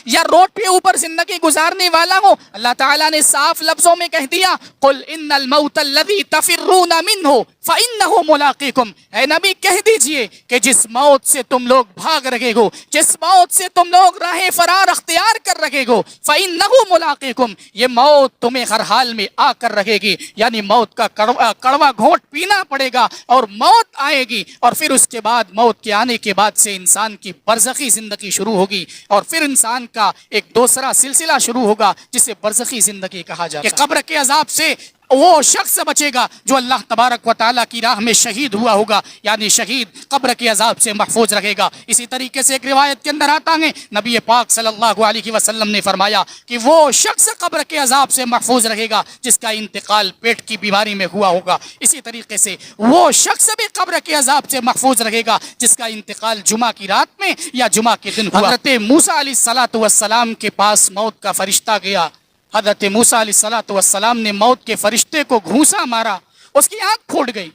یا روڈ پہ اوپر زندگی گزارنے والا ہوں؟ اللہ تعالیٰ نے صاف لفظوں میں کہہ دیا قل ان الموت الذی تفرون منہ فانہ ملاقیکم، اے نبی کہہ دیجئے کہ جس موت سے تم لوگ بھاگ رہے ہو، جس موت سے تم لوگ راہ فرار اختیار کر رہے ہو، فانہ ملاقیکم، یہ موت تمہیں ہر حال میں آ کر رہے گی، یعنی موت کا کڑوا گھونٹ پینا پڑے گا اور موت آئے گی، اور پھر اس کے بعد موت کے آنے کے بعد سے انسان کی برزخی زندگی شروع ہوگی، اور پھر انسان کا ایک دوسرا سلسلہ شروع ہوگا جسے برزخی زندگی کہا جاتا ہے کہ قبر کے عذاب سے وہ شخص بچے گا جو اللہ تبارک و تعالیٰ کی راہ میں شہید ہوا ہوگا، یعنی شہید قبر کے عذاب سے محفوظ رہے گا۔ اسی طریقے سے ایک روایت کے اندر آتا ہے نبی پاک صلی اللہ علیہ وسلم نے فرمایا کہ وہ شخص قبر کے عذاب سے محفوظ رہے گا جس کا انتقال پیٹ کی بیماری میں ہوا ہوگا، اسی طریقے سے وہ شخص بھی قبر کے عذاب سے محفوظ رہے گا جس کا انتقال جمعہ کی رات میں یا جمعہ کے دن ہوا۔ حضرت موسیٰ علیہ السلام کے پاس موت کا فرشتہ گیا، حضرت موسیٰ علیہ السلام نے موت کے فرشتے کو گھونسا مارا، اس کی آنکھ پھوٹ گئی،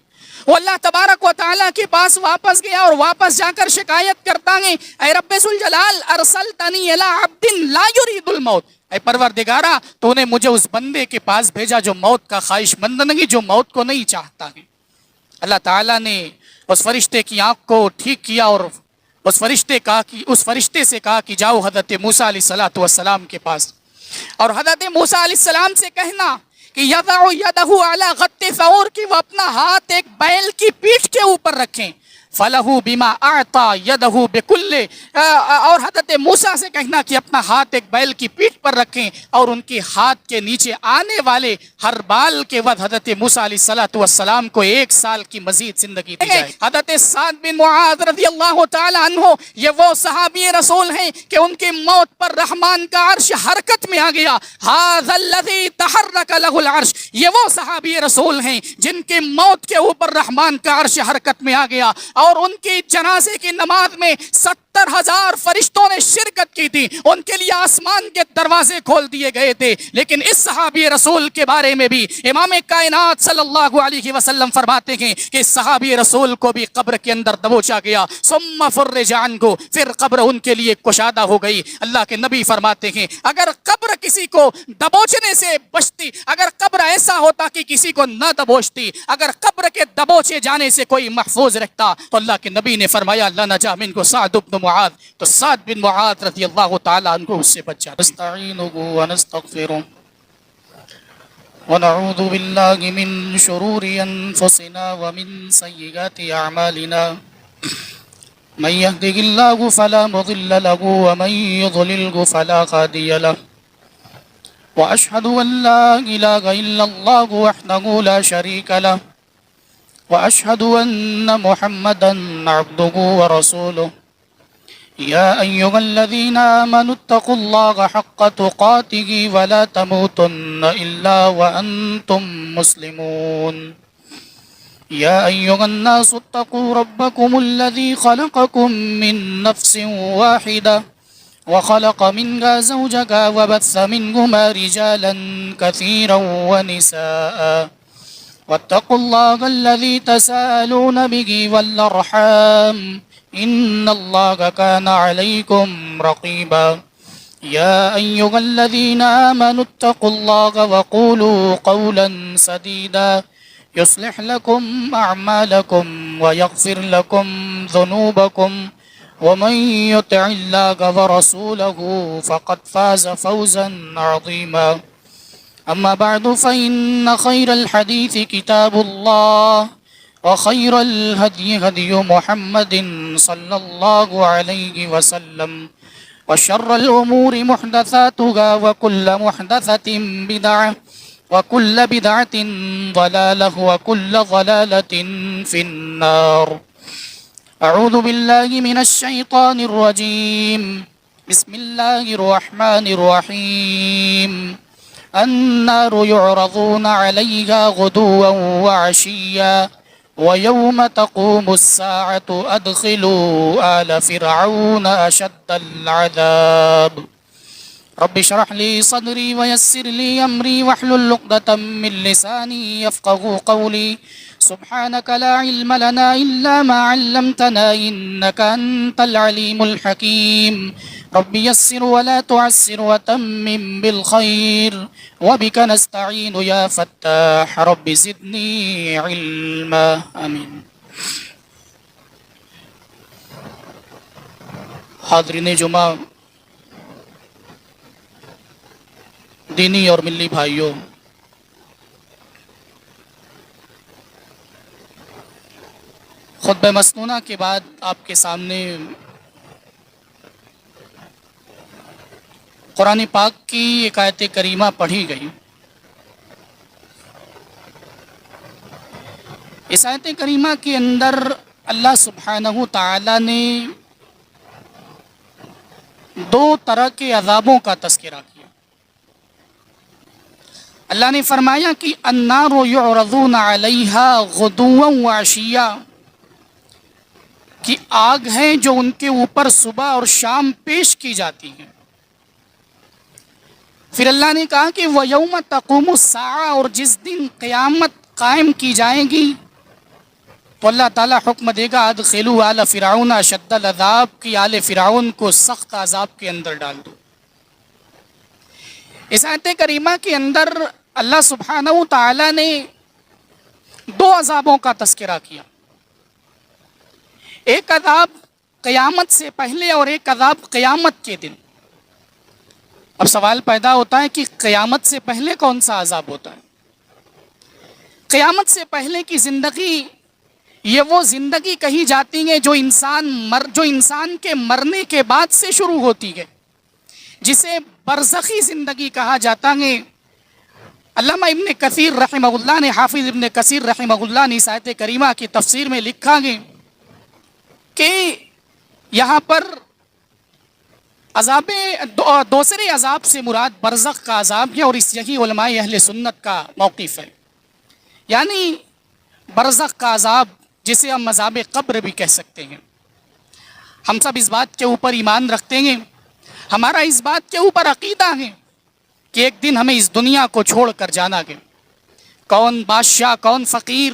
وہ اللہ تبارک و تعالیٰ کے پاس واپس گیا اور واپس جا کر شکایت کرتا ہے اے رب ذوالجلال ارسلتنی الی عبد لا یرید الموت، اے پروردگارہ تو نے مجھے اس بندے کے پاس بھیجا جو موت کا خواہش مند نہیں، جو موت کو نہیں چاہتا ہے۔ اللہ تعالیٰ نے اس فرشتے کی آنکھ کو ٹھیک کیا اور اس فرشتے سے کہا کہ جاؤ حضرت موسیٰ علیہ السلام کے پاس، اور حضرت موسیٰ علیہ السلام سے کہنا کہ یضع یدہ علی غط ثور، کہ وہ اپنا ہاتھ ایک بیل کی پیٹھ کے اوپر رکھیں، فَلَهُ بِمَا أَعْطَى يَدَهُ بِكُلِّ، اور حضرت موسیٰ سے کہنا کہ اپنا ہاتھ ایک بیل کی پیٹھ پر رکھیں اور ان کے ہاتھ کے نیچے آنے والے ہر بال کے وقت حضرت موسیٰ علیہ السلام کو 1 سال کی مزید زندگی دی جائے۔ حضرت سعد بن معاذ رضی اللہ تعالی عنہ یہ وہ صحابی رسول ہیں کہ ان کی موت پر رحمان کا عرش حرکت میں آ گیا، هَذَا الَّذِي تَحَرَّكَ لَهُ الْعَرْشِ، یہ وہ صحابی رسول ہیں جن کی موت کے اوپر رحمان کا عرش حرکت میں آ گیا، اور ان کی جنازے کی نماز میں 70,000 فرشتوں نے شرکت کی تھی، ان کے لیے آسمان کے دروازے کھول دیے گئے تھے۔ لیکن اس صحابی رسول کے بارے میں بھی امام کائنات صلی اللہ علیہ وسلم فرماتے ہیں کہ اس صحابی رسول کو بھی قبر کے اندر دبوچا گیا، ثم فرج عنہ، پھر قبر ان کے لیے کشادہ ہو گئی۔ اللہ کے نبی فرماتے ہیں اگر قبر کسی کو دبوچنے سے بچتی، اگر قبر ایسا ہوتا کہ کسی کو نہ دبوچتی، اگر قبر کے دبوچے جانے سے کوئی محفوظ رکھتا تو اللہ کے نبی نے فرمایا لنجا منہ سعد بن معاذ، تو سعد بن معاذ رضی اللہ تعالیٰ عنہ اس سے بچ جاتا۔ نستعینہ ونستغفرہ ونعوذ باللہ من شرور انفسنا ومن سیئات اعمالنا، من يهده الله فلا مضل له ومن يضلله فلا هادي له، واشهد ان لا اله الا الله وحده لا شريك له، واشهد ان محمدا عبده ورسوله، يا ايها الذين آمنوا اتقوا الله حق تقاته ولا تموتن الا وانتم مسلمون، يا أيها الناس اتقوا ربكم الذي خلقكم من نفس واحدة وخلق منها زوجها وبث منهما رجالا كثيرا ونساء، واتقوا الله الذي تساءلون به والأرحام إن الله كان عليكم رقيبا، يا أيها الذين آمنوا اتقوا الله وقولوا قولا سديدا يصلح لكم أعمالكم ويغفر لكم ذنوبكم، ومن يطع الله ورسوله فقد فاز فوزا عظيما، أما بعد فإن خير الحديث كتاب الله، وخير الهدي هدي محمد صلى الله عليه وسلم، وشر الأمور محدثاتها وكل محدثة بدعة وكل بدعة ضلالة وكل ضلالة في النار۔ أعوذ بالله من الشيطان الرجيم، بسم الله الرحمن الرحيم، النار يعرضون عليها غدوا وعشيا ويوم تقوم الساعة أدخلوا آل فرعون أشد العذاب، رب اشرح لي صدري ويسر لي أمري واحلل عقدة من لساني يفقهوا قولي، سبحانك لا علم لنا إلا ما علمتنا إنك أنت العليم الحكيم رب يسر ولا تعسر وتمم بالخير وبك نستعين يا فتاح رب زدني علما آمين. حاضرین جمعہ، دینی اور ملی بھائیوں، خطبہ مسنونہ کے بعد آپ کے سامنے قرآن پاک کی ایک آیت کریمہ پڑھی گئی. اس آیت کریمہ کے اندر اللہ سبحانہ تعالی نے دو طرح کے عذابوں کا تذکرہ کیا. اللہ نے فرمایا کہ النار یعرضون علیہا غدوا وعشیا، کہ آگ ہے جو ان کے اوپر صبح اور شام پیش کی جاتی ہے. پھر اللہ نے کہا کہ وَيَوْمَ تَقُومُ السَّاعَةُ، اور جس دن قیامت قائم کی جائے گی تو اللہ تعالیٰ حکم دے گا ادخلوا آل فرعون اشد العذاب، کی آل فرعون کو سخت عذاب کے اندر ڈال دو. اس آیت کریمہ کے اندر اللہ سبحانہ تعالیٰ نے دو عذابوں کا تذکرہ کیا. ایک عذاب قیامت سے پہلے اور ایک عذاب قیامت کے دن. اب سوال پیدا ہوتا ہے کہ قیامت سے پہلے کون سا عذاب ہوتا ہے؟ قیامت سے پہلے کی زندگی یہ وہ زندگی کہی جاتی ہے جو انسان کے مرنے کے بعد سے شروع ہوتی ہے، جسے برزخی زندگی کہا جاتا ہے. علامہ ابن کثیر رحمہ اللہ نے، حافظ ابن کثیر رحمہ اللہ نے اس آیت کریمہ کی تفسیر میں لکھا ہے کہ یہاں پر عذاب دوسرے عذاب سے مراد برزخ کا عذاب ہے، اور اس یہی علماء اہل سنت کا موقف ہے. یعنی برزخ کا عذاب جسے ہم عذاب قبر بھی کہہ سکتے ہیں. ہم سب اس بات کے اوپر ایمان رکھتے ہیں، ہمارا اس بات کے اوپر عقیدہ ہے کہ ایک دن ہمیں اس دنیا کو چھوڑ کر جانا ہے. کون بادشاہ، کون فقیر،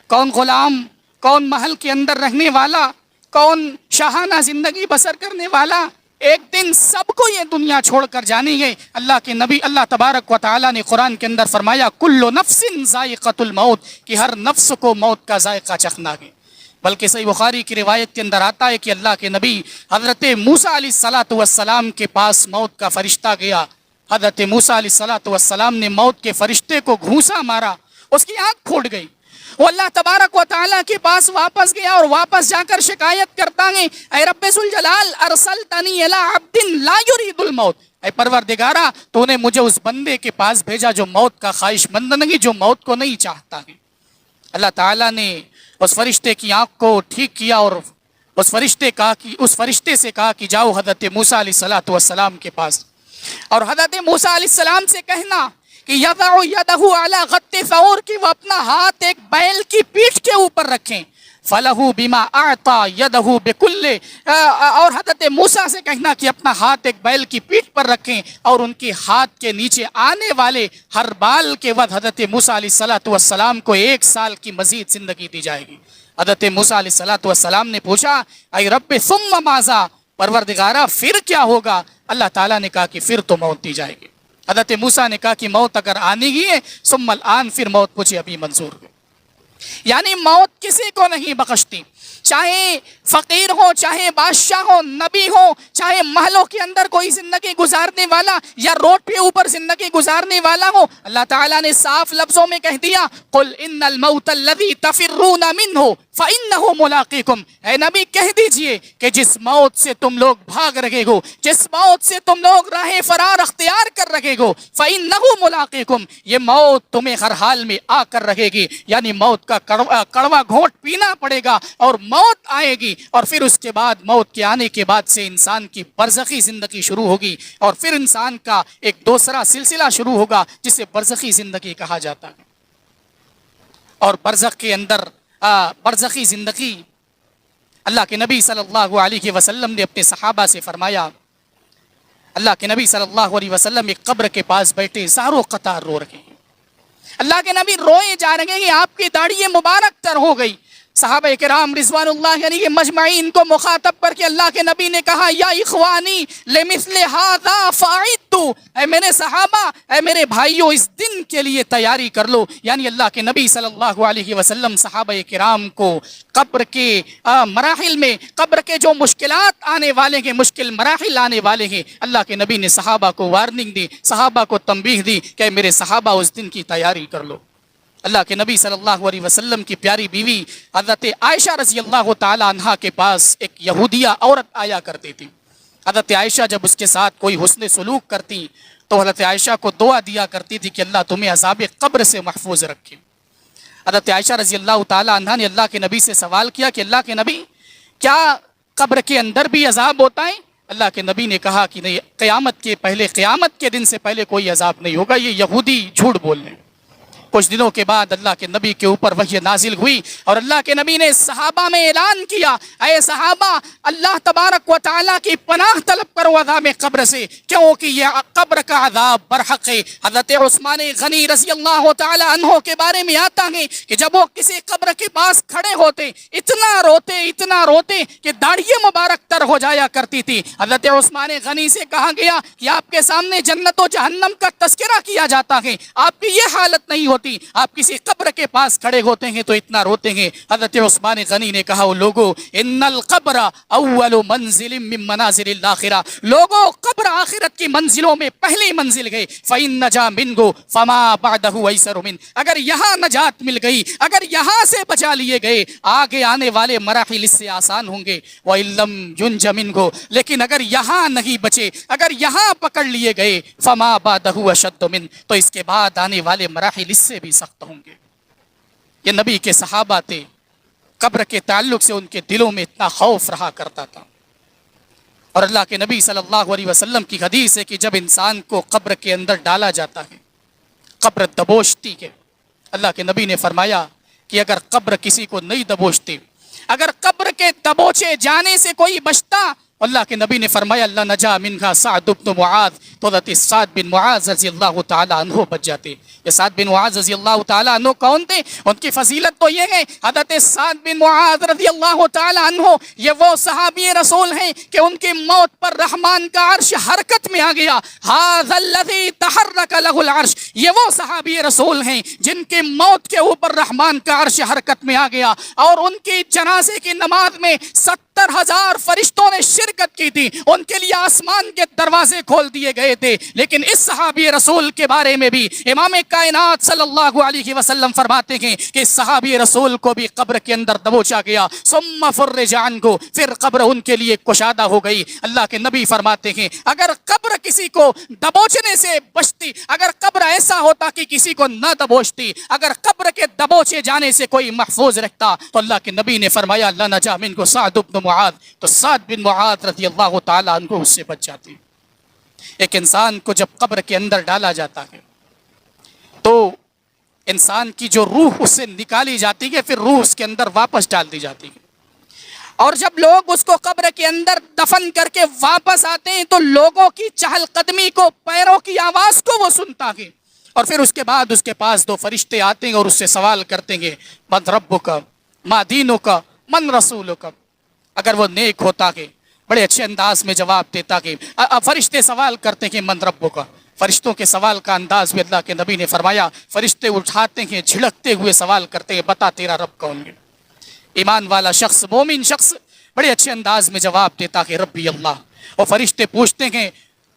کون غلام، کون محل کے اندر رہنے والا، کون شاہانہ زندگی بسر کرنے والا، ایک دن سب کو یہ دنیا چھوڑ کر جانی ہے. اللہ کے نبی اللہ تبارک و تعالیٰ نے قرآن کے اندر فرمایا کل نفس ذائقۃ الموت، کہ ہر نفس کو موت کا ذائقہ چکھنا ہے. بلکہ صحیح بخاری کی روایت کے اندر آتا ہے کہ اللہ کے نبی حضرت موسیٰ علیہ السلام کے پاس موت کا فرشتہ گیا. حضرت موسیٰ علیہ السلام نے موت کے فرشتے کو گھونسا مارا، اس کی آنکھ پھوٹ گئی. وہ اللہ تبارک و تعالیٰ کے پاس واپس گیا اور واپس جا کر شکایت کرتا ہے اے رب ذوالجلال ارسلتنی الی عبد لا یرید الموت، اے پروردگارا تو نے مجھے اس بندے کے پاس بھیجا جو موت کا خواہش مند نہیں، جو موت کو نہیں چاہتا ہے. اللہ تعالیٰ نے اس فرشتے کی آنکھ کو ٹھیک کیا اور اس فرشتے سے کہا کہ جاؤ حضرت موسیٰ علیہ السلام کے پاس، اور حضرت موسیٰ علیہ السلام سے کہنا کہ یضع یدہ علی غط ثور، کہ وہ اپنا ہاتھ ایک بیل کی پیٹھ کے اوپر رکھیں. فلہ بما اعطى یدہ بکل، اور حضرت موسیٰ سے کہنا کہ اپنا ہاتھ ایک بیل کی پیٹھ پر رکھیں اور ان کے ہاتھ کے نیچے آنے والے ہر بال کے وقت حضرت موسیٰ علیہ السلام کو 1 سال کی مزید زندگی دی جائے گی. حضرت موسیٰ علیہ السلام نے پوچھا اے رب ثم ماذا، پروردگارا پھر کیا ہوگا؟ اللہ تعالیٰ نے کہا کہ پھر تو موت دی جائے گی. حضرت موسیٰ نے کہا کہ موت اگر آنے ہی ہے ثم الآن، پھر موت مجھے ابھی منظور ہے. یعنی موت کسی کو نہیں بخشتی، چاہے فقیر ہو، چاہے بادشاہ ہو، نبی ہو، چاہے محلوں کے اندر کوئی زندگی گزارنے والا یا روڈ پہ اوپر زندگی گزارنے والا ہو. اللہ تعالیٰ نے صاف لفظوں میں کہہ دیا قل ان الموت الذی تفرون منہ فانہ ملاقیکم، اے نبی کہہ دیجئے کہ جس موت سے تم لوگ بھاگ رہے ہو، جس موت سے تم لوگ راہ فرار اختیار کر رہے ہو، فانہ ملاقیکم، یہ موت تمہیں ہر حال میں آ کر رہے گی. یعنی موت کا کڑوا گھونٹ پینا پڑے گا اور موت آئے گی، اور پھر اس کے بعد موت کے آنے کے بعد سے انسان کی برزخی زندگی شروع ہوگی، اور پھر انسان کا ایک دوسرا سلسلہ شروع ہوگا جسے برزخی زندگی کہا جاتا ہے. اور برزخ کے اندر برزخی زندگی اللہ کے نبی صلی اللہ علیہ وسلم نے اپنے صحابہ سے فرمایا. اللہ کے نبی صلی اللہ علیہ وسلم ایک قبر کے پاس بیٹھے زاروں قطار رو رہے ہیں. اللہ کے نبی روئے جا رہے ہیں کہ آپ کی داڑھی مبارک تر ہو گئی. صحابہ کرام رضوان اللہ علیہ مجمعین کو مخاطب کر کے اللہ کے نبی نے کہا یا اخوانی لمثل ھذا فاعدوا، اے میرے صحابہ، اے میرے بھائیوں، اس دن کے لیے تیاری کر لو. یعنی اللہ کے نبی صلی اللہ علیہ وسلم صحابہ کرام کو قبر کے مراحل میں، قبر کے جو مشکلات آنے والے ہیں، مشکل مراحل آنے والے ہیں، اللہ کے نبی نے صحابہ کو وارننگ دی، صحابہ کو تنبیہ دی کہ میرے صحابہ اس دن کی تیاری کر لو. اللہ کے نبی صلی اللہ علیہ وسلم کی پیاری بیوی حضرت عائشہ رضی اللہ تعالی عنہا کے پاس ایک یہودیہ عورت آیا کرتی تھی. حضرت عائشہ جب اس کے ساتھ کوئی حسن سلوک کرتی تو حضرت عائشہ کو دعا دیا کرتی تھی کہ اللہ تمہیں عذاب قبر سے محفوظ رکھے. حضرت عائشہ رضی اللہ تعالی عنہا نے اللہ کے نبی سے سوال کیا کہ اللہ کے نبی، کیا قبر کے اندر بھی عذاب ہوتا ہے؟ اللہ کے نبی نے کہا کہ نہیں، قیامت کے دن سے پہلے کوئی عذاب نہیں ہوگا، یہ یہودی جھوٹ بول رہے ہیں. کچھ دنوں کے بعد اللہ کے نبی کے اوپر وحی نازل ہوئی اور اللہ کے نبی نے صحابہ میں اعلان کیا، اے صحابہ، اللہ تبارک و تعالیٰ کی پناہ طلب کرو عذاب قبر سے، کیونکہ یہ قبر کا عذاب برحق ہے. حضرت عثمان غنی رضی اللہ تعالی عنہ کے بارے میں آتا ہے کہ جب وہ کسی قبر کے پاس کھڑے ہوتے اتنا روتے کہ داڑھی مبارک تر ہو جایا کرتی تھی. حضرت عثمان غنی سے کہا گیا کہ آپ کے سامنے جنت و جہنم کا تذکرہ کیا جاتا ہے، آپ کی یہ حالت نہیں ہوتی، آپ کسی قبر کے پاس کھڑے ہوتے ہیں تو اتنا روتے ہیں. حضرت عثمان غنی نے کہا، لوگو ان القبر اول منزل من منازل الاخرہ، لوگو قبر آخرت کی منزلوں میں پہلی منزل گئے. فإن نجا منه فما بعده ايسر من، اگر یہاں نجات مل گئی، اگر یہاں سے بچا لیے گئے، آگے آنے والے مراحل اس سے آسان ہوں گے. وإن لم ينج منه، لیکن اگر یہاں نہیں بچے، اگر یہاں پکڑ لیے گئے، فما بعده اشد من، تو اس کے بعد آنے والے مراحل اس سے بھی سخت ہوں گے. یہ نبی کے صحابہ تھے، قبر کے تعلق سے ان کے دلوں میں اتنا خوف رہا کرتا تھا. اور اللہ کے نبی صلی اللہ علیہ وسلم کی حدیث ہے کہ جب انسان کو قبر کے اندر ڈالا جاتا ہے، قبر دبوچتی ہے. اللہ کے نبی نے فرمایا کہ اگر قبر کسی کو نہیں دبوچتی، اگر قبر کے دبوچے جانے سے کوئی بچتا، اللہ کے نبی نے فرمایا اللہ نجا منها سعد بن معاذ، تو حضرت سعد بن معاذ رضی اللہ تعالی عنہ بچ جاتے. یہ سعد بن معاذ رضی اللہ تعالی عنہ کون تھے؟ ان کی فضیلت تو یہ ہے، حضرت سعد بن معاذ رضی اللہ تعالی عنہ یہ وہ صحابی رسول ہیں کہ ان کی موت پر رحمان کا عرش حرکت میں آ گیا. ھذا الذی تحرک له العرش، یہ وہ صحابی رسول ہیں جن کی موت کے اوپر رحمان کا عرش حرکت میں آ گیا، اور ان کی جنازے کی نماز میں 70,000 فرشتوں نے شرکت کی تھی. ان کے لیے آسمان کے دروازے کھول دیے گئے تھے. لیکن اس صحابی رسول کے بارے میں بھی امام کائنات صلی اللہ علیہ وسلم فرماتے ہیں کہ اس صحابی رسول کو بھی قبر کے اندر دبوچا گیا. ثم فرج عنہ، پھر قبر ان کے لیے کشادہ ہو گئی. اللہ کے نبی فرماتے ہیں اگر قبر کسی کو دبوچنے سے بچتی، اگر قبر ایسا ہوتا کہ کسی کو نہ دبوچتی، اگر قبر کے دبوچے جانے سے کوئی محفوظ رکھتا، تو اللہ کے نبی نے فرمایا اللہ نجا منہ سعد بن معاذ، تو سعد بن معاذ رضی اللہ تعالی عنہ اس سے بچ جاتے. ایک انسان کو جب قبر کے اندر ڈالا جاتا ہے تو انسان کی جو روح اس سے نکالی جاتی ہے، پھر روح اس کے اندر واپس ڈال دی جاتی ہے. اور جب لوگ اس کو قبر کے اندر دفن کر کے واپس آتے ہیں تو لوگوں کی چہل قدمی کو، پیروں کی آواز کو وہ سنتا ہے. اور پھر اس کے بعد اس کے پاس دو فرشتے آتے ہیں اور اس سے سوال کرتے ہیں من ربک ما دینک من رسولک. اگر وہ نیک ہوتا ہے بڑے اچھے انداز میں جواب دیتا کہ فرشتے سوال کرتے ہیں من ربک. فرشتوں کے سوال کا انداز بھی اللہ کے نبی نے فرمایا، فرشتے اٹھاتے ہیں، جھڑکتے ہوئے سوال کرتے ہیں بتا تیرا رب کون ہے. ایمان والا شخص، مومن شخص بڑے اچھے انداز میں جواب دیتا کہ ربی اللہ. اور فرشتے پوچھتے ہیں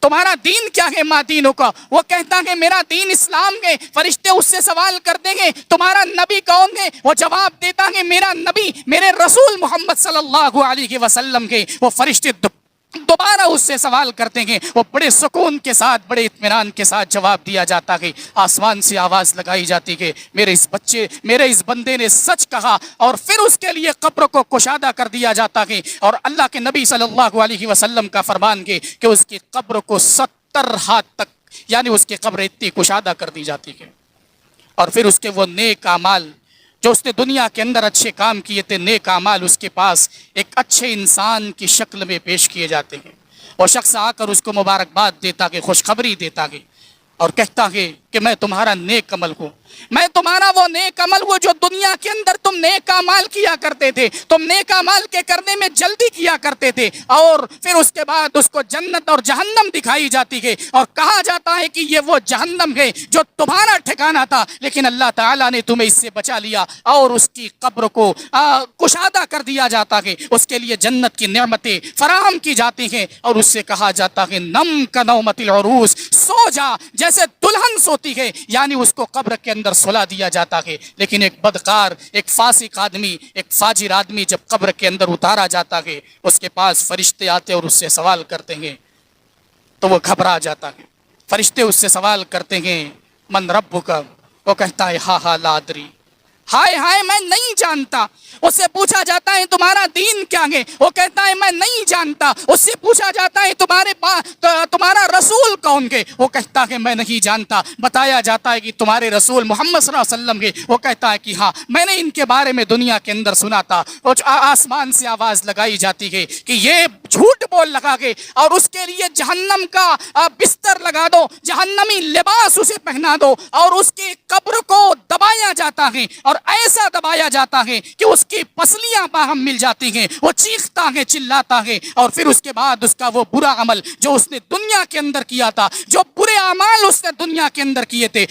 تمہارا دین کیا ہے ما دینوں کا؟ وہ کہتا ہے میرا دین اسلام ہے. فرشتے اس سے سوال کرتے ہیں تمہارا نبی کون ہے؟ وہ جواب دیتا ہے میرا نبی میرے رسول محمد صلی اللہ علیہ وسلم کے. وہ فرشتے دوبارہ اس سے سوال کرتے ہیں، وہ بڑے سکون کے ساتھ، بڑے اطمینان کے ساتھ جواب دیا جاتا ہے. آسمان سے آواز لگائی جاتی ہے میرے اس بندے نے سچ کہا. اور پھر اس کے لیے قبر کو کشادہ کر دیا جاتا ہے. اور اللہ کے نبی صلی اللہ علیہ وسلم کا فرمان ہے کہ اس کی قبر کو 70 ہاتھ تک، یعنی اس کی قبر اتنی کشادہ کر دی جاتی ہے. اور پھر اس کے وہ نیک اعمال جو اس نے دنیا کے اندر اچھے کام کیے تھے، نیک اعمال اس کے پاس ایک اچھے انسان کی شکل میں پیش کیے جاتے ہیں. وہ شخص آ کر اس کو مبارکباد دیتا کہ خوشخبری دیتا کہ اور کہتا ہے کہ میں تمہارا نیک عمل ہوں، میں تمہارا وہ نیک عمل ہوں جو دنیا کے اندر تم نیک اعمال کیا کرتے تھے، تم نیک اعمال کے کرنے میں جلدی کیا کرتے تھے، اور پھر اس کے بعد اس کو جنت اور جہنم دکھائی جاتی ہے اور کہا جاتا ہے کہ یہ وہ جہنم ہے جو تمہارا ٹھکانہ تھا، لیکن اللہ تعالیٰ نے تمہیں اس سے بچا لیا اور اس کی قبر کو کشادہ کر دیا جاتا ہے، اس کے لیے جنت کی نعمتیں فراہم کی جاتی ہیں، اور اس سے کہا جاتا ہے نم کا نومت العروس، سو جا جیسے دلہن سوتی ہے، یعنی اس کو قبر کے اندر سلا دیا جاتا ہے۔ لیکن ایک بدکار، ایک فاسق آدمی، ایک فاجر آدمی جب قبر کے اندر اتارا جاتا ہے، اس کے پاس فرشتے آتے اور اس سے سوال کرتے ہیں تو وہ گھبرا جاتا ہے۔ فرشتے اس سے سوال کرتے ہیں من ربک، وہ کہتا ہے ہا ہا لا ادری، ہائے ہائے میں نہیں جانتا۔ اس سے پوچھا جاتا ہے تمہارا دین کیا ہے، وہ کہتا ہے میں نہیں جانتا۔ اس سے پوچھا جاتا ہے تمہارا رسول کون ہے، وہ کہتا ہے میں نہیں جانتا۔ بتایا جاتا ہے کہ تمہارے رسول محمد صلی اللہ علیہ وسلم ہے، وہ کہتا ہے کہ ہاں میں نے ان کے بارے میں دنیا کے اندر سنا تھا۔ اور آسمان سے آواز لگائی جاتی ہے کہ یہ جھوٹ بول لگا کے اور اس کے لیے جہنم کا بستر لگا دو، جہنمی لباس اسے پہنا دو، اور اس کی قبر کو دبایا جاتا ہے، اور ایسا دبایا جاتا ہے کہ اس کی پسلیاں باہم مل جاتی ہیں، وہ چیختا ہے، چلاتا ہے، اور پھر اس کے بعد اس کا وہ برا عمل جو اس نے دنیا کے اندر کیا تھا، جو برے اعمال اس نے دنیا کے اندر کیے تھے،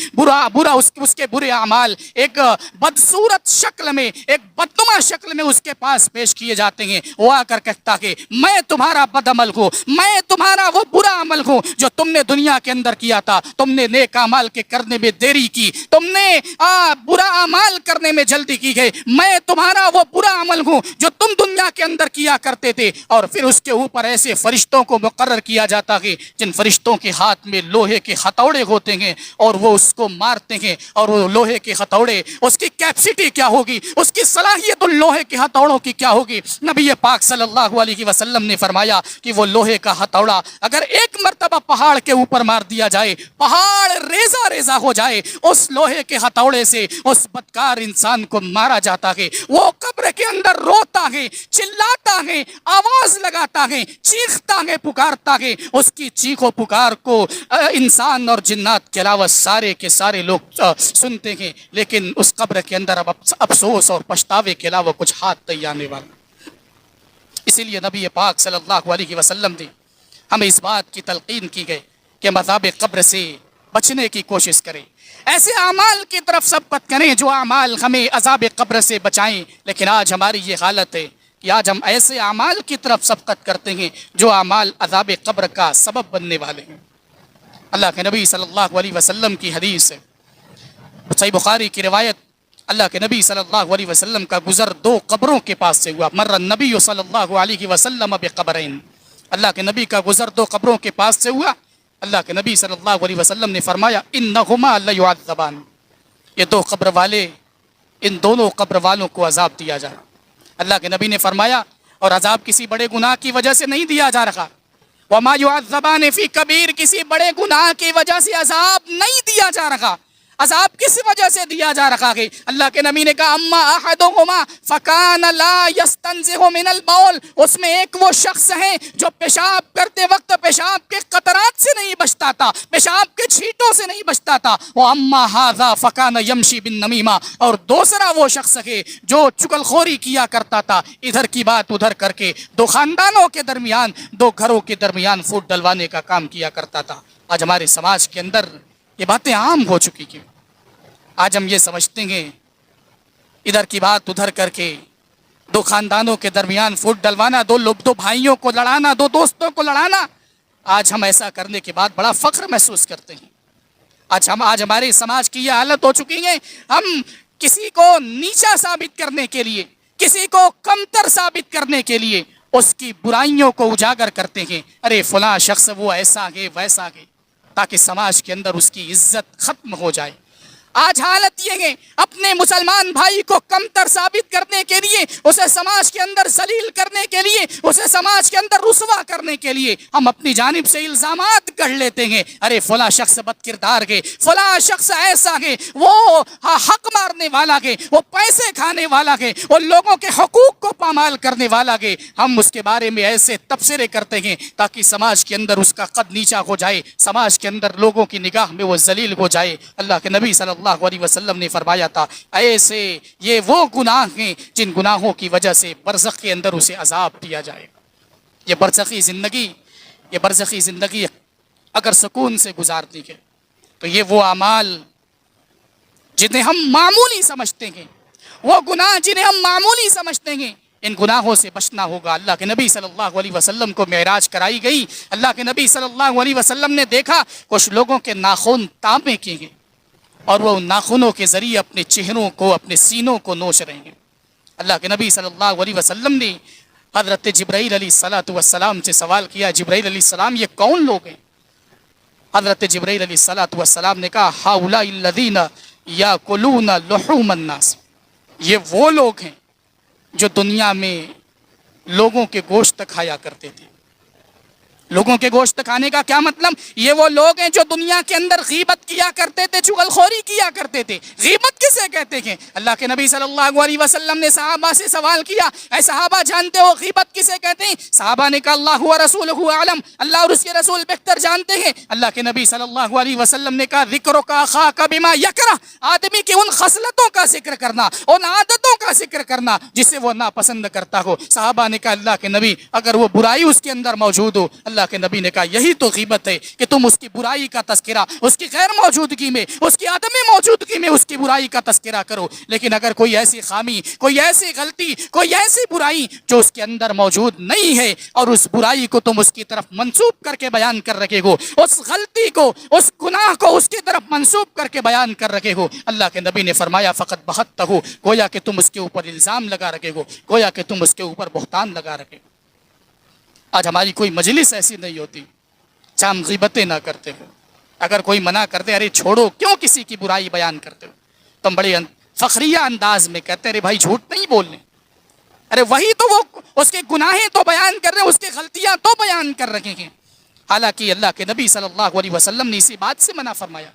اس کے برے اعمال ایک بدصورت شکل میں، ایک بدنما شکل میں اس کے پاس پیش کیے جاتے ہیں۔ وہ آ کر کہتا ہے میں تمہارا بد عمل ہوں، میں تمہارا وہ برا عمل ہوں جو تم نے دنیا کے اندر کیا تھا، تم نے نیک اعمال کے کرنے میں دیری کی، تم نے برا اعمال کرنے میں جلدی کی گئی، میں تمہارا وہ برا عمل ہوں جو تم دنیا کے اندر کیا کرتے تھے۔ اور پھر اس کے اوپر ایسے فرشتوں کو مقرر کیا جاتا ہے جن فرشتوں کے ہاتھ میں لوہے کے ہتھوڑے ہوتے ہیں، اور وہ اس کو مارتے ہیں، اور وہ لوہے کے ہتھوڑے، اس کی کیپیسٹی کیا ہوگی، اس کی صلاحیت لوہے کے ہتھوڑوں کی کیا ہوگی۔ نبی پاک صلی اللہ علیہ وسلم نے فرمایا کہ وہ لوہے کا ہتھوڑا اگر ایک مرتبہ پہاڑ کے اوپر مار دیا جائے، پہاڑ ریزہ ریزہ ہو جائے، اس لوہے کے ہتھوڑے سے اس بدکار انسان کو مارا جاتا ہے۔ وہ قبر کے اندر روتا ہے، چلاتا ہے، آواز لگاتا ہے، چیختا ہے، پکارتا ہے۔ اس کی چیخ و پکار کو انسان اور جنات کے علاوہ سارے کے سارے لوگ سنتے ہیں، لیکن اس قبر کے اندر اب افسوس اور پچھتاوے کے علاوہ کچھ ہاتھ نہیں آنے والا۔ اسی لیے نبی پاک صلی اللہ علیہ وسلم نے ہمیں اس بات کی تلقین کی گئی کہ عذاب قبر سے بچنے کی کوشش کریں، ایسے اعمال کی طرف سبقت کریں جو اعمال ہمیں عذاب قبر سے بچائیں۔ لیکن آج ہماری یہ حالت ہے کہ آج ہم ایسے اعمال کی طرف سبقت کرتے ہیں جو اعمال عذاب قبر کا سبب بننے والے ہیں۔ اللہ کے نبی صلی اللہ علیہ وسلم کی حدیث ہے، صحیح بخاری کی روایت، اللہ کے نبی صلی اللہ علیہ وسلم کا گزر دو قبروں کے پاس سے ہوا۔ مر النبی صلی اللہ علیہ وسلم بقبرین، اللہ کے نبی کا گزر دو قبروں کے پاس سے ہوا۔ اللہ کے نبی صلی اللہ علیہ وسلم نے فرمایا انہما لیعذبان، یہ دو قبر والے، ان دونوں قبر والوں کو عذاب دیا جا رہا۔ اللہ کے نبی نے فرمایا اور عذاب کسی بڑے گناہ کی وجہ سے نہیں دیا جا رہا، وما یعذبان فی کبیر، کسی بڑے گناہ کی وجہ سے عذاب نہیں دیا جا رہا۔ عذاب کس وجہ سے دیا جا رہا ہے؟ اللہ کے نبی نے کہا اما احدہما فکان لا یستنزہ من البول، اس میں ایک وہ شخص ہے جو پیشاب کرتے وقت پیشاب کے قطرات سے نہیں بچتا تھا، پیشاب کے چھینٹوں سے نہیں بچتا تھا۔ وہ اما ھذا فکان یمشی بالنمیمہ، اور دوسرا وہ شخص ہے جو چغل خوری کیا کرتا تھا، ادھر کی بات ادھر کر کے دو خاندانوں کے درمیان، دو گھروں کے درمیان فوٹ ڈلوانے کا کام کیا کرتا تھا۔ آج ہمارے سماج کے اندر یہ باتیں عام ہو چکی ہیں۔ آج ہم یہ سمجھتے ہیں ادھر کی بات ادھر کر کے دو خاندانوں کے درمیان فوٹ ڈلوانا، دو بھائیوں کو لڑانا، دو دوستوں کو لڑانا، آج ہم ایسا کرنے کے بعد بڑا فخر محسوس کرتے ہیں۔ آج ہمارے سماج کی یہ حالت ہو چکی ہے، ہم کسی کو نیچا ثابت کرنے کے لیے، کسی کو کمتر ثابت کرنے کے لیے اس کی برائیوں کو اجاگر کرتے ہیں۔ ارے فلاں شخص وہ ایسا ہے ویسا ہے، تاکہ سماج کے اندر اس کی عزت ختم ہو جائے۔ آج حالت یہ ہے اپنے مسلمان بھائی کو کمتر ثابت کرنے کے لیے، اسے سماج کے اندر ذلیل کرنے کے لیے، اسے سماج کے اندر رسوا کرنے کے لیے ہم اپنی جانب سے الزامات گڑھ لیتے ہیں. ارے فلاں شخص بد کردار ہے، فلاں شخص ایسا ہے، وہ حق مارنے والا ہے، وہ پیسے کھانے والا ہے، وہ لوگوں کے حقوق کو پامال کرنے والا ہے. ہم اس کے بارے میں ایسے تبصرے کرتے ہیں تاکہ سماج کے اندر اس کا قد نیچا ہو جائے، سماج کے اندر لوگوں کی نگاہ میں وہ ذلیل ہو جائے. اللہ کے نبی صلی اللہ علیہ وسلم نے فرمایا تھا ایسے یہ وہ گناہ ہیں جن گناہوں کی وجہ سے برزخ کے اندر اسے عذاب دیا جائے گا. یہ برزخی زندگی اگر سکون سے گزارنی ہے تو یہ وہ اعمال جنہیں ہم معمولی سمجھتے ہیں، وہ گناہ جنہیں ہم معمولی سمجھتے ہیں، ان گناہوں سے بچنا ہوگا. اللہ کے نبی صلی اللہ علیہ وسلم کو معراج کرائی گئی. اللہ کے نبی صلی اللہ علیہ وسلم نے دیکھا کچھ لوگوں کے ناخن تانبے کے ہیں اور وہ ان ناخنوں کے ذریعے اپنے چہروں کو، اپنے سینوں کو نوچ رہے ہیں. اللہ کے نبی صلی اللہ علیہ وسلم نے حضرت جبرائیل علیہ السلام سے سوال کیا، جبرائیل علیہ السلام یہ کون لوگ ہیں؟ حضرت جبرائیل علیہ السلام نے کہا ہؤلاء الذین یاکلون لحوم الناس، یہ وہ لوگ ہیں جو دنیا میں لوگوں کے گوشت کھایا کرتے تھے. لوگوں کے گوشت کھانے کا کیا مطلب؟ یہ وہ لوگ ہیں جو دنیا کے اندر غیبت کیا کرتے تھے، چغلخوری کیا کرتے تھے. غیبت کسے کہتے ہیں؟ اللہ کے نبی صلی اللہ علیہ وسلم نے صحابہ سے سوال کیا اے صحابہ جانتے ہو غیبت کسے کہتے ہیں؟ صحابہ نے کہا اللہ و رسولہ اعلم، اللہ اور اس کے رسول بہتر جانتے ہیں. اللہ کے نبی صلی اللہ علیہ وسلم نے کہا ذکرک اخاک بما یکرہ، آدمی کی ان خصلتوں کا ذکر کرنا، ان عادتوں کا ذکر کرنا جسے وہ ناپسند کرتا ہو. صحابہ نے کہا اللہ کے نبی اگر وہ برائی اس کے اندر موجود ہو. اللہ کے نبی نے کہا یہی تو غیبت ہے کہ تم اس کی برائی کا تذکرہ، اس کی غیر موجودگی میں، اس کی عدم موجودگی میں اس کی برائی کا تذکرہ کرو. لیکن اگر کوئی ایسی خامی، کوئی ایسی غلطی، کوئی ایسی برائی جو اس کے اندر موجود نہیں ہے اور اس برائی کو تم اس کی طرف منسوب کر کے بیان کر رکھے ہو، اس غلطی کو، اس گناہ کو اس کی طرف منسوب کر کے بیان کر رکھے ہو، اللہ کے نبی نے فرمایا فقط بہتہ ہو، گویا کہ تم اس کے اوپر الزام لگا رکھے ہو، گویا کہ تم اس کے اوپر بہتان لگا رکھے ہو. آج ہماری کوئی مجلس ایسی نہیں ہوتی جہاں ہم غیبتیں نہ کرتے ہو. اگر کوئی منع کر دے ارے چھوڑو کیوں کسی کی برائی بیان کرتے ہو، تم بڑے فخریہ انداز میں کہتے ارے بھائی جھوٹ نہیں بولنے، ارے وہی تو وہ اس کے گناہیں تو بیان کر رہے ہیں، اس کی غلطیاں تو بیان کر رہے ہیں. حالانکہ اللہ کے نبی صلی اللہ علیہ وسلم نے اسی بات سے منع فرمایا.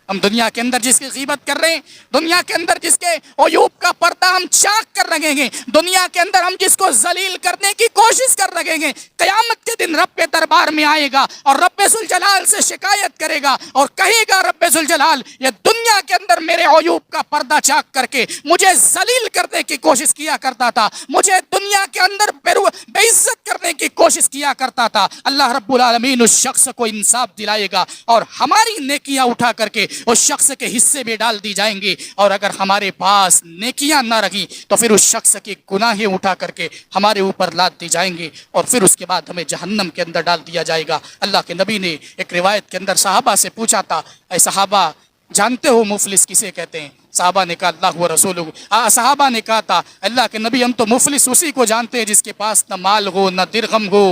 ہم دنیا کے اندر جس کی غیبت کر رہے ہیں، دنیا کے اندر جس کے عیوب کا پردہ ہم چاک کر رہے ہیں، دنیا کے اندر ہم جس کو ذلیل کرنے کی کوشش کر رہے ہیں، قیامت کے دن رب کے دربار میں آئے گا اور رب ذوالجلال سے شکایت کرے گا اور کہے گا رب ذوالجلال یہ دنیا کے اندر میرے عیوب کا پردہ چاک کر کے مجھے ذلیل کرنے کی کوشش کیا کرتا تھا، مجھے دنیا کے اندر بے عزت کرنے کی کوشش کیا کرتا تھا. اللہ رب العالمین اس شخص کو انصاف دلائے گا اور ہماری نیکیاں اٹھا کر کے اس شخص کے حصے میں ڈال دی جائیں گی، اور اگر ہمارے پاس نیکیاں نہ رہی تو پھر اس شخص کی گناہیں اٹھا کر کے ہمارے اوپر لاد دی جائیں گی اور پھر اس کے بعد ہمیں جہنم کے اندر ڈال دیا جائے گا. اللہ کے نبی نے ایک روایت کے اندر صحابہ سے پوچھا تھا اے صحابہ جانتے ہو مفلس کسے کہتے ہیں؟ صحابہ نے کہا اللہ و رسولہ. صحابہ نے کہا تھا اللہ کے نبی ہم تو مفلس اسی کو جانتے ہیں جس کے پاس نہ مال ہو نہ درہم ہو،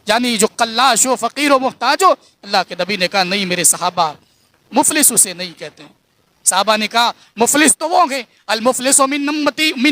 یعنی جو قلاش ہو، فقیر ہو، محتاج ہو. اللہ کے نبی نے کہا نہیں میرے صحابہ، مفلس اسے نہیں کہتے ہیں. صحابہ نے کہا مفلس تو وہ ہیں المفلس من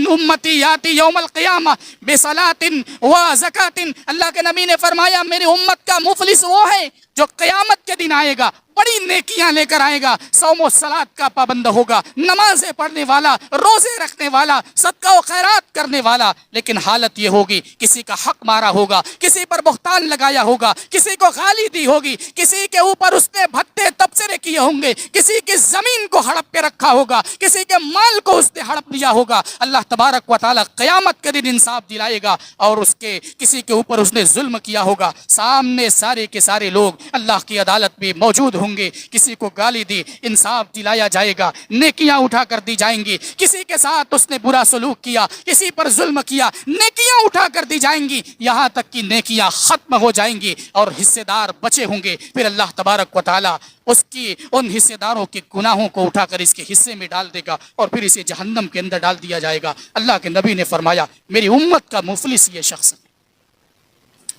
امتی یاتی یوم القیامہ بصلاۃ و زکاۃ. اللہ کے نبی نے فرمایا میری امت کا مفلس وہ ہے جو قیامت کے دن آئے گا، بڑی نیکیاں لے کر آئے گا، صوم و صلاۃ کا پابند ہوگا، نمازیں پڑھنے والا، روزے رکھنے والا، صدقہ و خیرات کرنے والا، لیکن حالت یہ ہوگی کسی کا حق مارا ہوگا، کسی پر بہتان لگایا ہوگا، کسی کو گالی دی ہوگی، کسی کے اوپر اس نے بھٹے تبصرے کیے ہوں گے، کسی کی زمین کو ہڑپ کے رکھا ہوگا، کسی کے مال کو اس نے ہڑپ لیا ہوگا. اللہ تبارک و تعالی قیامت کے دن انصاف دلائے گا اور اس کے کسی کے اوپر اس نے ظلم کیا ہوگا. سامنے سارے کے سارے لوگ اللہ کی عدالت میں موجود ہوں گے. کسی کو گالی دی انصاف دلایا جائے گا، نیکیاں اٹھا کر دی جائیں گی. کسی کے ساتھ اس نے برا سلوک کیا، کسی پر ظلم کیا، نیکیاں اٹھا کر دی جائیں گی یہاں تک کہ نیکیاں ختم ہو جائیں گی اور حصے دار بچے ہوں گے. پھر اللہ تبارک و تعالی اس کی ان حصے داروں کے گناہوں کو اٹھا کر اس کے حصے میں ڈال دے گا اور پھر اسے جہنم کے اندر ڈال دیا جائے گا. اللہ کے نبی نے فرمایا میری امت کا مفلس یہ شخص ہے.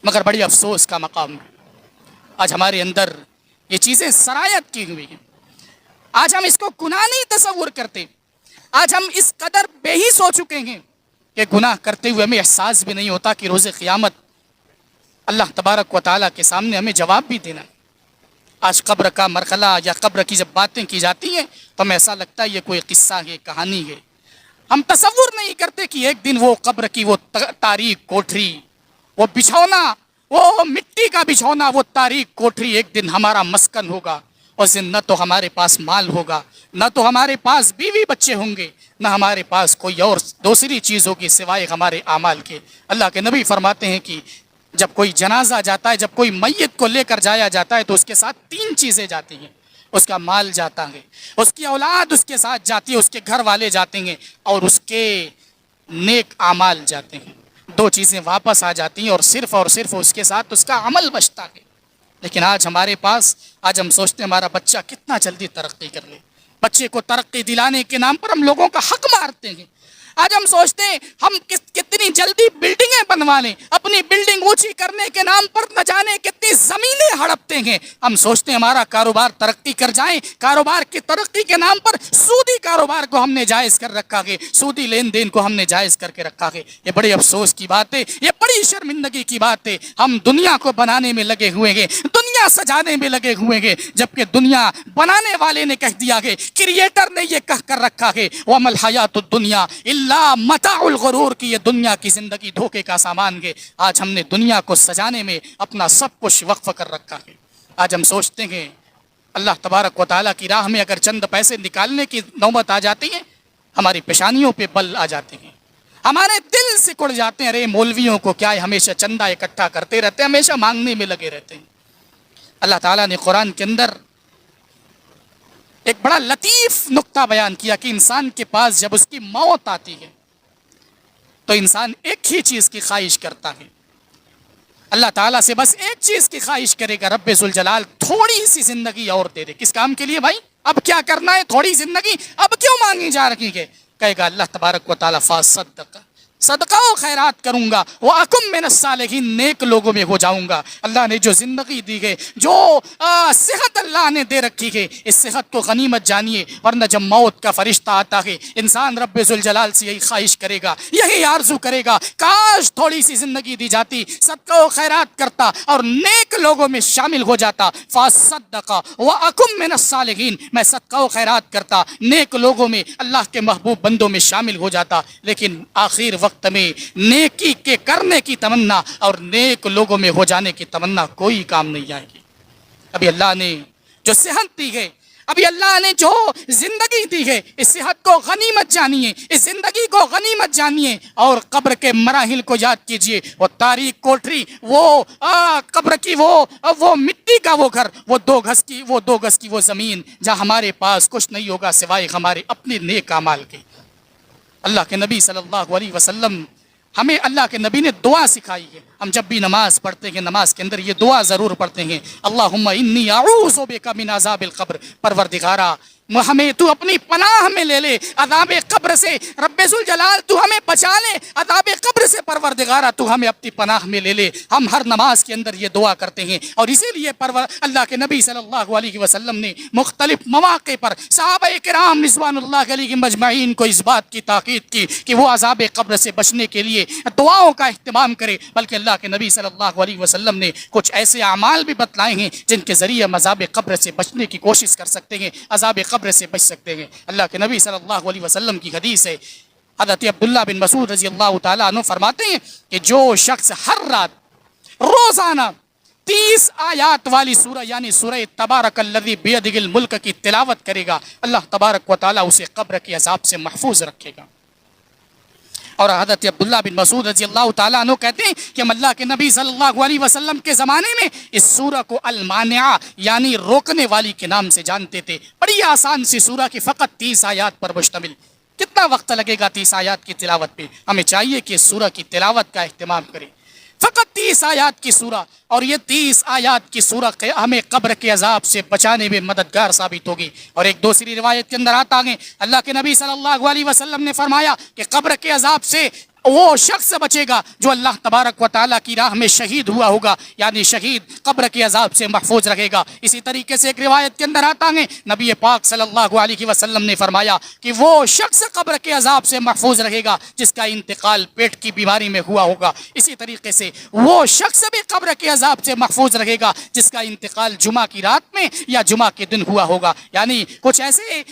مگر بڑی افسوس کا مقام ہے آج ہمارے اندر یہ چیزیں سرایت کی ہوئی ہیں. آج ہم اس کو گناہ نہیں تصور کرتے. آج ہم اس قدر بے حس ہو چکے ہیں کہ گناہ کرتے ہوئے ہمیں احساس بھی نہیں ہوتا کہ روز قیامت اللہ تبارک و تعالیٰ کے سامنے ہمیں جواب بھی دینا. آج قبر کا مرحلہ یا قبر کی جب باتیں کی جاتی ہیں تو ہمیں ایسا لگتا ہے یہ کوئی قصہ ہے، کہانی ہے. ہم تصور نہیں کرتے کہ ایک دن وہ قبر کی وہ تاریک کوٹھری، وہ بچھونا، وہ مٹی کا بچھونا، وہ تاریک کوٹھری ایک دن ہمارا مسکن ہوگا. اس دن نہ تو ہمارے پاس مال ہوگا، نہ تو ہمارے پاس بیوی بچے ہوں گے، نہ ہمارے پاس کوئی اور دوسری چیز ہوگی سوائے ہمارے اعمال کے. اللہ کے نبی فرماتے ہیں کہ جب کوئی جنازہ جاتا ہے، جب کوئی میت کو لے کر جایا جاتا ہے تو اس کے ساتھ 3 چیزیں جاتی ہیں. اس کا مال جاتا ہے، اس کی اولاد اس کے ساتھ جاتی ہے، اس کے گھر والے جاتے ہیں، اور اس کے نیک اعمال جاتے ہیں. 2 چیزیں واپس آ جاتی ہیں اور صرف اس کے ساتھ اس کا عمل بچتا ہے. لیکن آج ہمارے پاس، آج ہم سوچتے ہیں ہمارا بچہ کتنا جلدی ترقی کر لے. بچے کو ترقی دلانے کے نام پر ہم لوگوں کا حق مارتے ہیں. آج ہم سوچتے ہیں ہم کتنی جلدی بلڈنگیں بنوا لیں، اپنی بلڈنگ اونچی کرنے کے نام پر نہ جانے کتنی زمینیں ہڑپتے ہیں. ہم سوچتے ہیں ہمارا کاروبار ترقی کر جائیں، کاروبار کی ترقی کے نام پر سودی کاروبار کو ہم نے جائز کر رکھا ہے، سودی لین دین کو ہم نے جائز کر کے رکھا ہے. یہ بڑے افسوس کی بات ہے، یہ بڑی شرمندگی کی بات ہے. ہم دنیا کو بنانے میں لگے ہوئے ہیں، دنیا سجانے میں لگے ہوئے ہیں، جبکہ دنیا بنانے والے نے کہہ دیا ہے، کریٹر نے یہ کہہ کر رکھا ہے وَمَا الْحَيَاةُ الدُّنْيَا إِلَّا مَتَاعُ الْغُرُورِ، کہ یہ دنیا کی زندگی دھوکے کا سامان ہے. آج ہم نے دنیا کو سجانے میں اپنا سب کچھ وقف کر رکھا ہے. آج ہم سوچتے ہیں اللہ تبارک و تعالیٰ کی راہ میں اگر چند پیسے نکالنے کی نوبت آ جاتی ہے، ہماری پیشانیوں پہ بل آ جاتے ہیں، ہمارے دل سکڑ جاتے ہیں. ارے مولویوں کو کیا ہے، ہمیشہ چندہ اکٹھا کرتے رہتے ہیں، ہمیشہ مانگنے میں لگے رہتے ہیں. اللہ تعالیٰ نے قرآن کے اندر ایک بڑا لطیف نقطہ بیان کیا کہ انسان کے پاس جب اس کی موت آتی ہے تو انسان ایک ہی چیز کی خواہش کرتا ہے. اللہ تعالیٰ سے بس ایک چیز کی خواہش کرے گا، رب ذوالجلال تھوڑی سی زندگی اور دے دے. کس کام کے لیے بھائی؟ اب کیا کرنا ہے؟ تھوڑی زندگی اب کیوں مانگی جا رہی ہے؟ کہے گا اللہ تبارک و تعالیٰ فاصدق، صدقہ و خیرات کروں گا، وَأَكُن مِّنَ الصَّالِحِينَ، نیک لوگوں میں ہو جاؤں گا. اللہ نے جو زندگی دی ہے، جو صحت اللہ نے دے رکھی ہے، اس صحت کو غنیمت جانیے، ورنہ جب موت کا فرشتہ آتا ہے انسان رب ذوالجلال سے یہی خواہش کرے گا، یہی آرزو کرے گا، کاش تھوڑی سی زندگی دی جاتی، صدقہ و خیرات کرتا اور نیک لوگوں میں شامل ہو جاتا. فَصَدَّقَ وَأَكُن مِّنَ الصَّالِحِينَ، میں صدقہ و خیرات کرتا، نیک لوگوں میں، اللہ کے محبوب بندوں میں شامل ہو جاتا. لیکن آخر وقت میں نیکی کے کرنے کی تمنا اور نیک لوگوں میں ہو جانے کی تمنا کوئی کام نہیں آئے گی. ابھی اللہ نے جو صحت دی ہے، ابھی اللہ نے جو زندگی دی ہے، اس صحت کو غنیمت جانیے، اس زندگی کو غنیمت جانیے، اور قبر کے مراحل کو یاد کیجئے. وہ تاریک کوٹری، وہ قبر کی وہ مٹی کا وہ گھر، وہ 2 گز کی وہ زمین جہاں ہمارے پاس کچھ نہیں ہوگا سوائے ہمارے اپنے نیک اعمال کے. اللہ کے نبی صلی اللہ علیہ وسلم، ہمیں اللہ کے نبی نے دعا سکھائی ہے. ہم جب بھی نماز پڑھتے ہیں، نماز کے اندر یہ دعا ضرور پڑھتے ہیں، اللہم انی اعوذ بک من عذاب القبر، پروردگارا ہمیں تو اپنی پناہ میں لے لے عذاب قبر سے، رب ذوالجلال تو ہمیں بچا لے عذاب قبر سے، پروردگارا تو ہمیں اپنی پناہ میں لے لے. ہم ہر نماز کے اندر یہ دعا کرتے ہیں، اور اسی لیے اللہ کے نبی صلی اللہ علیہ وسلم نے مختلف مواقع پر صحابہ کرام رضوان اللہ علیہم اجمعین کو اس بات کی تاکید کی کہ وہ عذاب قبر سے بچنے کے لیے دعاؤں کا اہتمام کرے. بلکہ اللہ کے نبی صلی اللہ علیہ وسلم نے کچھ ایسے اعمال بھی بتلائے ہیں جن کے ذریعے ہم عذاب قبر سے بچنے کی کوشش کر سکتے ہیں، عذاب قبر سے بچ سکتے ہیں. اللہ کے نبی صلی اللہ علیہ وسلم کی حدیث ہے، حضرت عبداللہ بن مسعود رضی اللہ تعالیٰ عنہ فرماتے ہیں کہ جو شخص ہر رات روزانہ 30 آیات والی سورہ یعنی سورہ تبارک الذی بیدہ الملک کی تلاوت کرے گا، اللہ تبارک و تعالیٰ اسے قبر کے عذاب سے محفوظ رکھے گا. اور حضرت عبداللہ بن مسعود رضی اللہ تعالیٰ عنہ کہتے ہیں کہ ہم اللہ کے نبی صلی اللہ علیہ وسلم کے زمانے میں اس سورہ کو المانعہ یعنی روکنے والی کے نام سے جانتے تھے. بڑی آسان سی سورہ کی فقط 30 آیات پر مشتمل. کتنا وقت لگے گا 30 آیات کی تلاوت پہ؟ ہمیں چاہیے کہ اس سورہ کی تلاوت کا اہتمام کریں. فقط 30 آیات کی سورہ، اور یہ 30 آیات کی سورہ ہمیں قبر کے عذاب سے بچانے میں مددگار ثابت ہوگی. اور ایک دوسری روایت کے اندر آتا ہے اللہ کے نبی صلی اللہ علیہ وسلم نے فرمایا کہ قبر کے عذاب سے وہ شخص بچے گا جو اللہ تبارک و تعالیٰ کی راہ میں شہید ہوا ہوگا، یعنی شہید قبر کے عذاب سے محفوظ رہے گا۔ اسی طریقے سے ایک روایت کے اندر آتا ہے، نبی پاک صلی اللہ علیہ وسلم نے فرمایا کہ وہ شخص قبر کے عذاب سے محفوظ رہے گا جس کا انتقال پیٹ کی بیماری میں ہوا ہوگا۔ اسی طریقے سے وہ شخص بھی قبر کے عذاب سے محفوظ رہے گا جس کا انتقال جمعہ کی رات میں یا جمعہ کے دن ہوا ہوگا۔ یعنی کچھ ایسے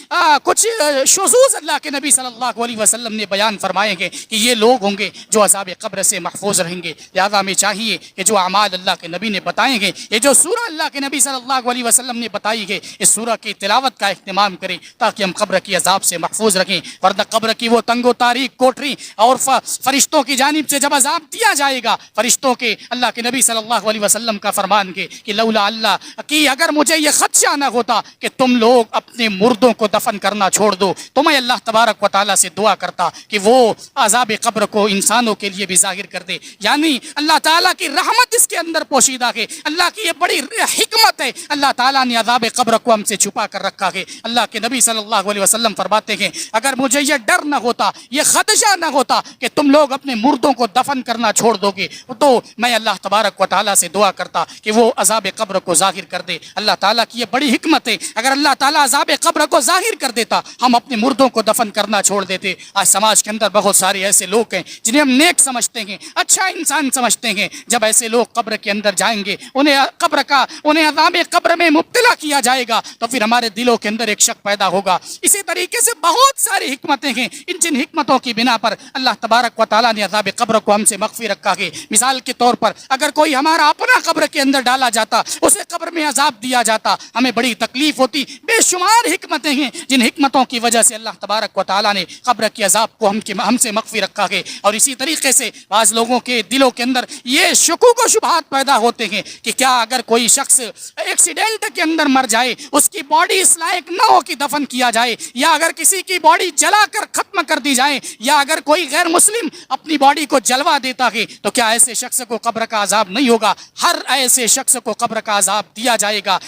کچھ شذوذ اللہ کے نبی صلی اللہ علیہ وسلم نے بیان فرمائے ہیں کہ یہ لوگ ہوں گے جو عذاب قبر سے محفوظ رہیں گے۔ لہذا ہمیں چاہیے کہ جو اعمال اللہ کے نبی نے بتائے ہیں، یہ جو سورہ اللہ کے نبی صلی اللہ علیہ وسلم نے بتائی ہے، اس سورہ کی تلاوت کا اہتمام کریں تاکہ ہم قبر کی عذاب سے محفوظ رہیں، ورنہ قبر کی وہ تنگ و تاریک کوٹری اور فرشتوں کی جانب سے جب عذاب دیا جائے گا، فرشتوں کے اللہ کے نبی صلی اللہ علیہ وسلم کا فرمان ہے کہ لولا اللہ کہ اگر مجھے یہ خدشہ نہ ہوتا کہ تم لوگ اپنے مردوں کو دفن کرنا چھوڑ دو تو میں اللہ تبارک و تعالیٰ سے دعا کرتا کہ وہ عذاب قبر کو انسانوں کے لیے بھی ظاہر کر دے۔ یعنی اللہ تعالیٰ کی رحمت اس کے اندر پوشیدہ ہے، اللہ کی یہ بڑی حکمت ہے، اللہ تعالیٰ نے عذاب قبر کو ہم سے چھپا کر رکھا ہے۔ اللہ کے نبی صلی اللہ علیہ وسلم فرماتے ہیں اگر مجھے یہ ڈر نہ ہوتا، یہ خدشہ نہ ہوتا کہ تم لوگ اپنے مردوں کو دفن کرنا چھوڑ دو گے تو میں اللہ تبارک و تعالیٰ سے دعا کرتا کہ وہ عذاب قبر کو ظاہر کر دے۔ اللہ تعالیٰ کی یہ بڑی حکمت ہے، اگر اللہ تعالیٰ عذاب قبر کو ظاہر کر دیتا ہم اپنے مردوں کو دفن کرنا چھوڑ دیتے۔ آج سماج کے اندر بہت سارے ایسے لوگ ہیں جنہیں ہم نیک سمجھتے ہیں، اچھا انسان سمجھتے ہیں، جب ایسے لوگ قبر کے اندر جائیں گے انہیں عذاب قبر میں مبتلا کیا جائے گا تو پھر ہمارے دلوں کے اندر ایک شک پیدا ہوگا۔ اسی طریقے سے بہت ساری حکمتیں ہیں، جن حکمتوں کی بنا پر اللہ تبارک و تعالیٰ نے عذاب قبر کو ہم سے مخفی رکھا ہے۔ مثال کے طور پر اگر کوئی ہمارا اپنا قبر کے اندر ڈالا جاتا، اسے قبر میں عذاب دیا جاتا، ہمیں بڑی تکلیف ہوتی۔ بے شمار حکمتیں ہیں جن حکمتوں کی وجہ سے اللہ تبارک و تعالیٰ نے قبر کے عذاب کو ہم سے مخفی رکھا ہے۔ اور اسی طریقے سے بعض لوگوں کے دلوں کے اندر یہ شکوک و شبہات پیدا ہوتے ہیں کہ کیا اگر کوئی شخص ایکسیڈنٹ کے اندر مر جائے، اس کی باڈی اس لائق نہ ہو کہ دفن کیا جائے، یا اگر کسی کی باڈی جلا کر ختم کر دی جائے، یا اگر کوئی غیر مسلم اپنی باڈی کو جلوا دیتا ہے تو کیا ایسے شخص کو قبر کا عذاب نہیں ہوگا؟ ہر ایسے شخص کو قبر کا عذاب دیا جائے گا،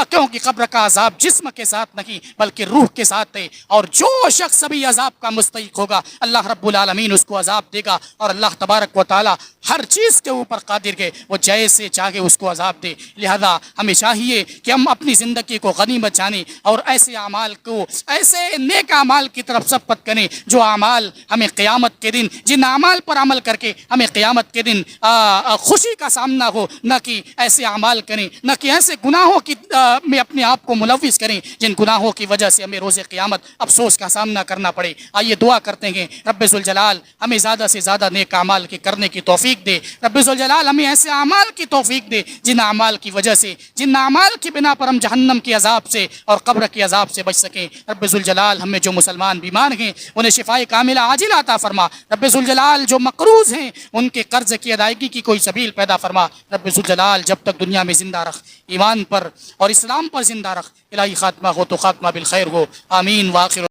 کیونکہ قبر کا عذاب جسم کے ساتھ نہیں بلکہ روح کے ساتھ ہے، اور جو شخص بھی عذاب کا مستحق ہوگا اللہ رب العالمین اس کو عذاب دے گا، اور اللہ تبارک و تعالی ہر چیز کے اوپر قادر ہے، وہ جیسے چاہے اس کو عذاب دے۔ لہذا ہمیں چاہیے کہ ہم اپنی زندگی کو غنیمت جانیں اور ایسے اعمال کو، ایسے نیک اعمال کی طرف سبقت کریں جو اعمال ہمیں قیامت کے دن، جن اعمال پر عمل کر کے ہمیں قیامت کے دن خوشی کا سامنا ہو، نہ کہ ایسے اعمال کریں، نہ کہ ایسے گناہوں کی میں اپنے آپ کو ملوث کریں جن گناہوں کی وجہ سے ہمیں روز قیامت افسوس کا سامنا کرنا پڑے۔ آئیے دعا کرتے ہیں رب ذوالجلال ہمیں زیادہ سے زیادہ نیک اعمال کے کرنے کی توفیق دے۔ رب ذوالجلال ہمیں ایسے اعمال کی توفیق دے جن اعمال کی وجہ سے، جن اعمال کی بنا پر ہم جہنم کے عذاب سے اور قبر کے عذاب سے بچ سکیں۔ رب ذوالجلال ہمیں جو مسلمان بیمار ہیں انہیں شفائے کاملہ عاجلہ عطا فرما۔ رب ذوالجلال جو مقروض ہیں ان کے قرض کی ادائیگی کی کوئی سبیل پیدا فرما۔ رب ذوالجلال جب تک دنیا میں زندہ رکھ، ایمان پر اور اسلام پر زندہ رکھ، الہی خاتمہ ہو تو خاتمہ بالخیر ہو، آمین۔ وآخر